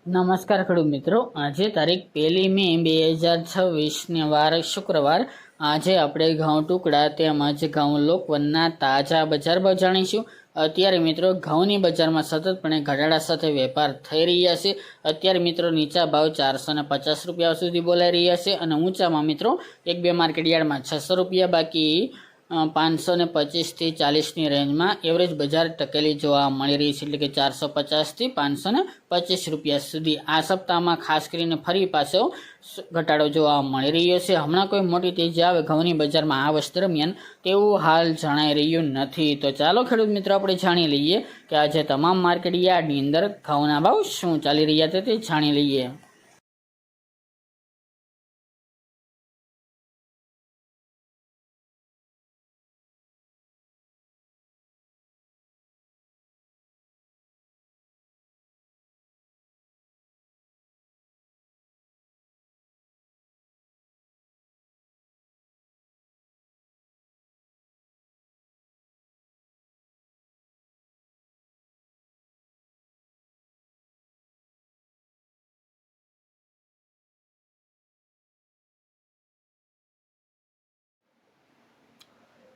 નમસ્કાર ખેડૂત મિત્રો, આજે તારીખ 1 મે 2026 વાર શુક્રવાર. આજે આપણે ઘઉં ટુકડા તેમજ ઘઉં લોકવનના તાજા બજાર ભાવ જાણીશું. અત્યારે મિત્રો ઘઉંની બજારમાં સતતપણે ઘટાડા સાથે વેપાર થઈ રહ્યા છે. અત્યારે મિત્રો નીચા ભાવ 450 રૂપિયા સુધી બોલાઈ રહ્યા છે અને ઊંચામાં મિત્રો 1-2 માર્કેટ યાર્ડમાં 600 રૂપિયા, બાકી 525 થી 40ની રેન્જમાં એવરેજ બજાર ટકેલી જોવા મળી રહી છે, એટલે કે 450 થી 525 રૂપિયા સુધી. આ સપ્તાહમાં ખાસ કરીને ફરી પાછો ઘટાડો જોવા મળી રહ્યો છે. હમણાં કોઈ મોટી તેજી આવે ઘઉંની બજારમાં આ વર્ષ દરમિયાન તેવું હાલ જણાઈ રહ્યું નથી. તો ચાલો ખેડૂત મિત્રો આપણે જાણી લઈએ કે આજે તમામ માર્કેટ યાર્ડની અંદર ઘઉંના ભાવ શું ચાલી રહ્યા છે તે જાણી લઈએ.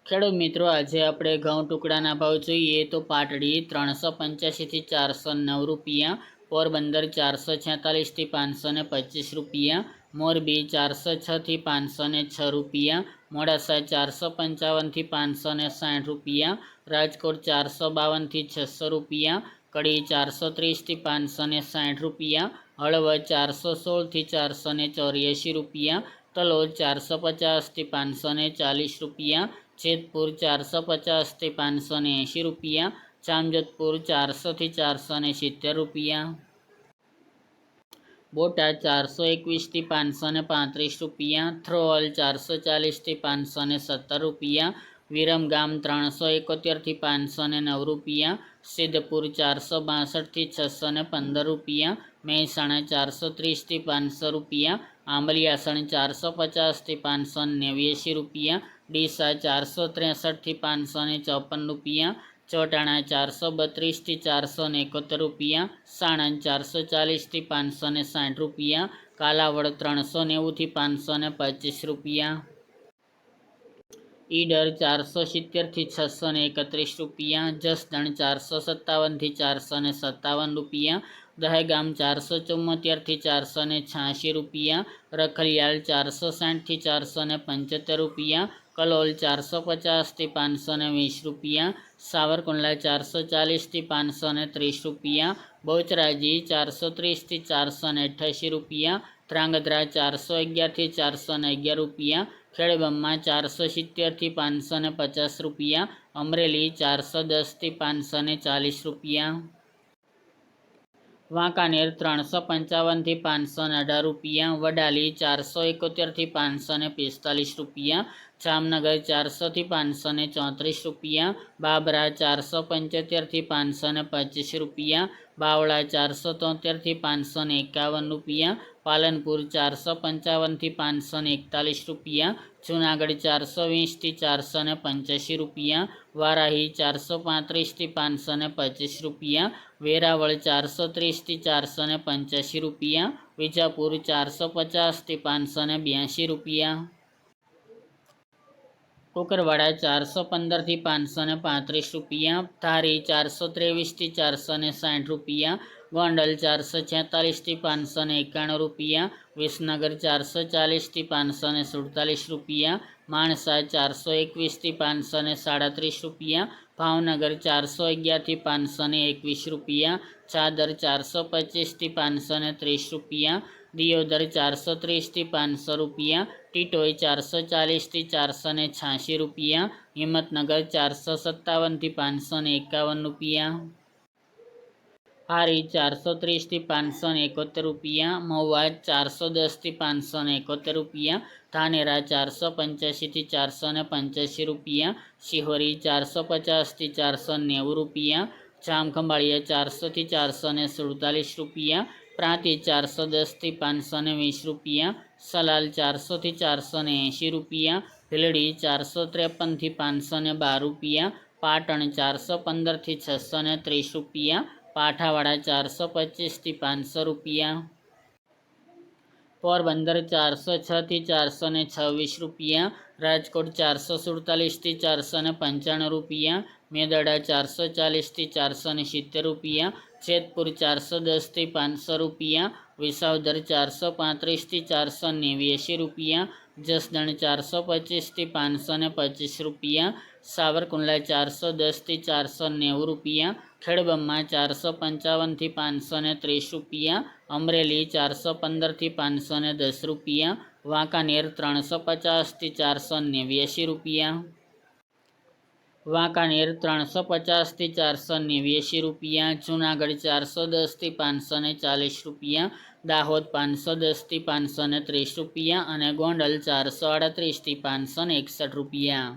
ખેડૂત મિત્રો, આજે આપણે ઘઉં ટુકડાના ભાવ જોઈએ તો પાટડી 385 થી 409 રૂપિયા, પોરબંદર 446 થી 525 રૂપિયા, મોરબી 406 થી 506 રૂપિયા, મોડાસા 455 થી 560 રૂપિયા, રાજકોટ 452 થી 600 રૂપિયા, કડી 430 થી 560 રૂપિયા, હળવદ 416 થી 484 રૂપિયા, તલોદ 450 થી 540 રૂપિયા, જેતપુર 450 થી 580 રૂપિયા, જામજોધપુર 400 થી 470 રૂપિયા, બોટાદ 421 થી 535 રૂપિયા, થ્રોલ 440 થી 517 રૂપિયા, વિરમગામ 371 થી 509 રૂપિયા, સિદ્ધપુર 462 થી 615 રૂપિયા, મહેસાણા 430 થી 500 રૂપિયા, આંબલિયાસણ 450 થી 589 રૂપિયા, ડીસા 463 થી 554 રૂપિયા, ચોટાણા 432 થી 471 રૂપિયા, સાણંદ 440 થી 560 રૂપિયા, કાલાવડ 390 થી 525 રૂપિયા, ઈડર 470 થી 631 રૂપિયા, જસદણ 457 થી 457 રૂપિયા, દહેગામ 474 થી 486 રૂપિયા, રખલિયાલ 460 થી 475 રૂપિયા, કલોલ 450 થી 520 રૂપિયા, સાવરકુંડલા 440 થી 530 રૂપિયા, બહુચરાજી 430 થી 488 રૂપિયા, ધ્રાંગધ્રા 411 થી 411 રૂપિયા, ખેડબ્રહ્મા 470 થી 550 રૂપિયા, અમરેલી 410 થી 540 રૂપિયા, વાંકાનેર 355 થી 518 રૂપિયા, વડાલી 471 થી 545 રૂપિયા, જામનગર 400 થી 534 રૂપિયા, બાબરા 475 થી 525 રૂપિયા, બાવળા 473 થી 551 રૂપિયા, પાલનપુર 455 થી 541 રૂપિયા, જૂનાગઢ 420 થી 485 રૂપિયા, વારાહી 435 થી 525 રૂપિયા, વેરાવળ 430 થી 485 રૂપિયા, વિજાપુર 450 થી 582 રૂપિયા, કુકરવાડા 415 થી 535 રૂપિયા, ધારી 423 થી 460 રૂપિયા, ગોંડલ 446 થી 591 રૂપિયા, વિસનગર 440 થી 547 રૂપિયા, માણસા 421 થી 537 રૂપિયા, ભાવનગર 411 થી 521 રૂપિયા, ચાદર 425 થી 530 રૂપિયા, દિયોદર 430 થી 500 રૂપિયા, ટીટોઈ 440 થી 486 રૂપિયા, હિંમતનગર 457 થી 551 રૂપિયા, હારી 430 થી 571 રૂપિયા, મહુવા 410 થી 571 રૂપિયા, ધાનેરા 485 થી 485 રૂપિયા, શિહોરી 450 થી 490 રૂપિયા, જામખંભાળિયા 400 થી 447 રૂપિયા, પ્રાંતિજ 410 થી 520 રૂપિયા, સલાલ 400 થી 480 રૂપિયા, ભીલડી 453 થી 512 રૂપિયા, પાટણ 415 થી 630 રૂપિયા, પાઠાવાડા 425 થી 500 રૂપિયા, પોરબંદર 406 થી 426 રૂપિયા, રાજકોટ 447 થી 495 રૂપિયા, મેદરડા 440 થી 470 રૂપિયા, જેતપુર 410 થી 500 રૂપિયા, વિસાવદર 435 થી 489 રૂપિયા, જસદણ 425 થી 525 રૂપિયા, સાવરકુંડલા 410 થી 490 રૂપિયા, ખેડબ્રહ્મા 455 થી 530 રૂપિયા, અમરેલી 415 થી 510 રૂપિયા, વાંકાનેર 350 થી 489 રૂપિયા, વાંકાનેર 350 થી 489 રૂપિયા, જૂનાગઢ 410 થી 540 રૂપિયા, દાહોદ 510 થી 530 રૂપિયા અને ગોંડલ 438 થી 561 રૂપિયા.